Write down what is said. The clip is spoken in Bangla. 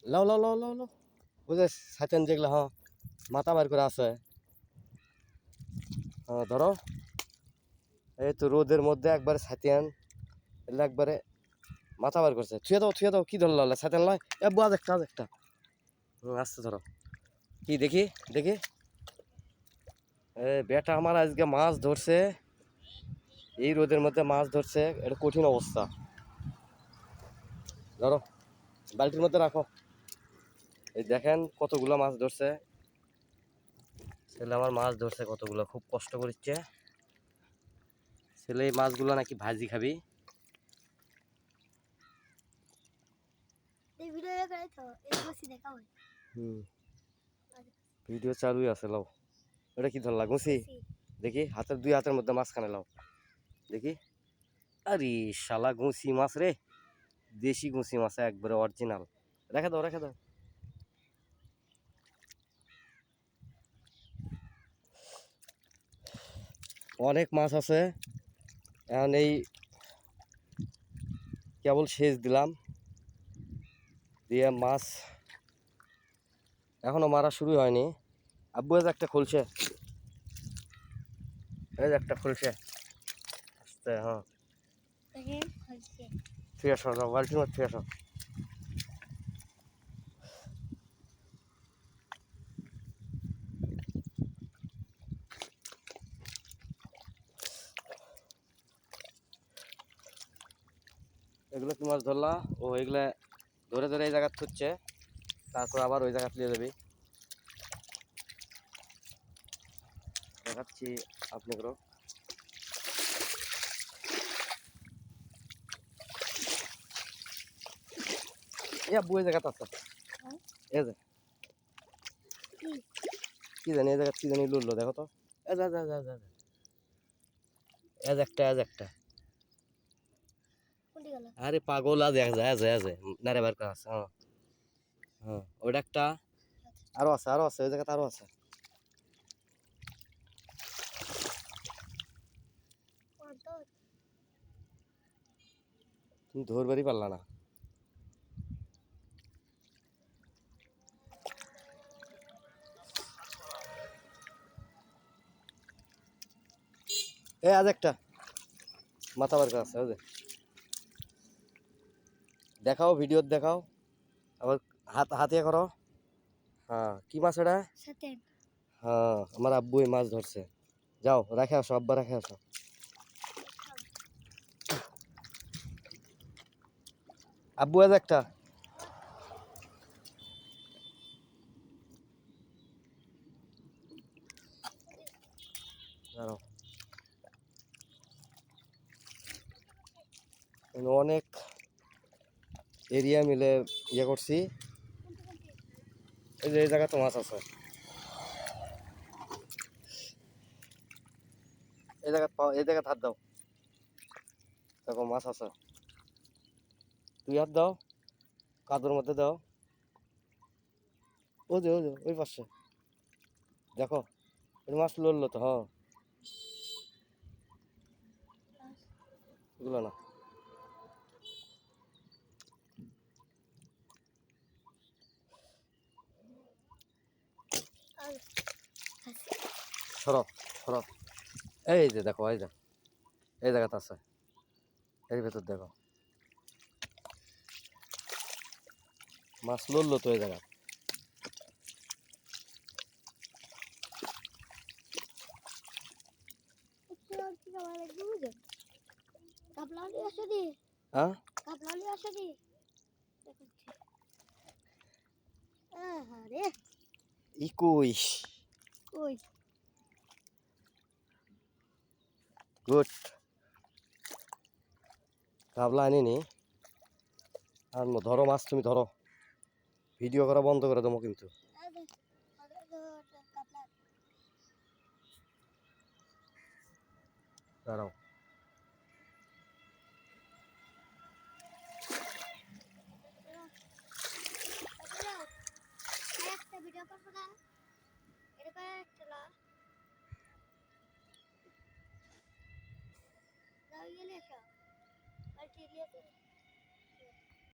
লাও লাও লাও লাও লাও বুঝে সাইতেন যেগুলো হ্যাঁ মাথা বার করে আছে হ্যাঁ ধরো এই তো রোদের মধ্যে একবারে সাইতেন এলে একবারে মাথা বার করছে থুয়ে দাও কি ধরলো সাইতেন লয় এ আজ একটা আসতে ধরো কি দেখি দেখি বেটা আমার আজকে মাছ ধরছে এই রোদের মধ্যে মাছ ধরছে এটা কঠিন অবস্থা ধরো বালতির মধ্যে রাখো এই দেখেন কতগুলো মাছ ধরছে ছেলে আমার মাছ ধরছে কতগুলো খুব কষ্ট করছে ছেলে এই মাছগুলো নাকি ভাজি খাবি ভিডিও চালুই আছে লাও এটা কি ধরলা গুছি দেখি দুই হাতের মধ্যে মাছখানে লাও দেখি আরে শালা গুছি মাছ রে দেশি গুছি মাছ একবারে অরিজিনাল রেখে দাও অনেক মাছ আছে এখন এই কেবল সেচ দিলাম দিয়ে মাছ এখনো মারা শুরু হয়নি আব্বু একটা খুলছে একটা খুলছে আস্তে হ্যাঁ ঠিক আছে বালতির মধ্যে ঠিক আছে এগুলো কি মাছ ধরলা ও এগুলা ধরে ধরে এই জায়গা থুচ্ছে তারপর আবার ওই জায়গা তুলে দেবে দেখাচ্ছি আপনাদেরও ওই জায়গাটা আছে এই যে কি জানি এই জায়গা কি জানি লুললো দেখো তো একটা আরে পাগল আজ নারে বার করা আছে হ্যাঁ ওইটা একটা আরো আছে ওই জায়গাতে আরো আছে তুমি ধরবারই পারলা না আজ একটা মাথা বার করা আছে ওই যে দেখাও ভিডিও দেখাও আবার হাতে করো হ্যাঁ কি মাছ এটা হ্যাঁ আমার আব্বু এই মাছ ধরছে যাও রেখে আসো আব্বা রেখে আসো আব্বু আজ একটা অনেক এরিয়া মিলে ইয়ে করছি এই যে এই জায়গা তো মাছ আছে এই জায়গা হাত দাও দেখো মাছ আছে তুই হাত দাও কাদুর মধ্যে দাও ওই পাশে দেখো ওই মাছ লড়লো তো হ্যাঁ এগুলো না সরো এই যে দেখো এই জায়গাতে আছে এর ভেতর দেখো মাছ লড়লো তো এই জায়গা হ্যাঁ 21 গুড কাবলা আনিনি আর ধরো মাছ তুমি ধরো ভিডিও করা বন্ধ করে দেবো কিন্তু দাঁড়াও Lagi lihat ya. Lagi lihat.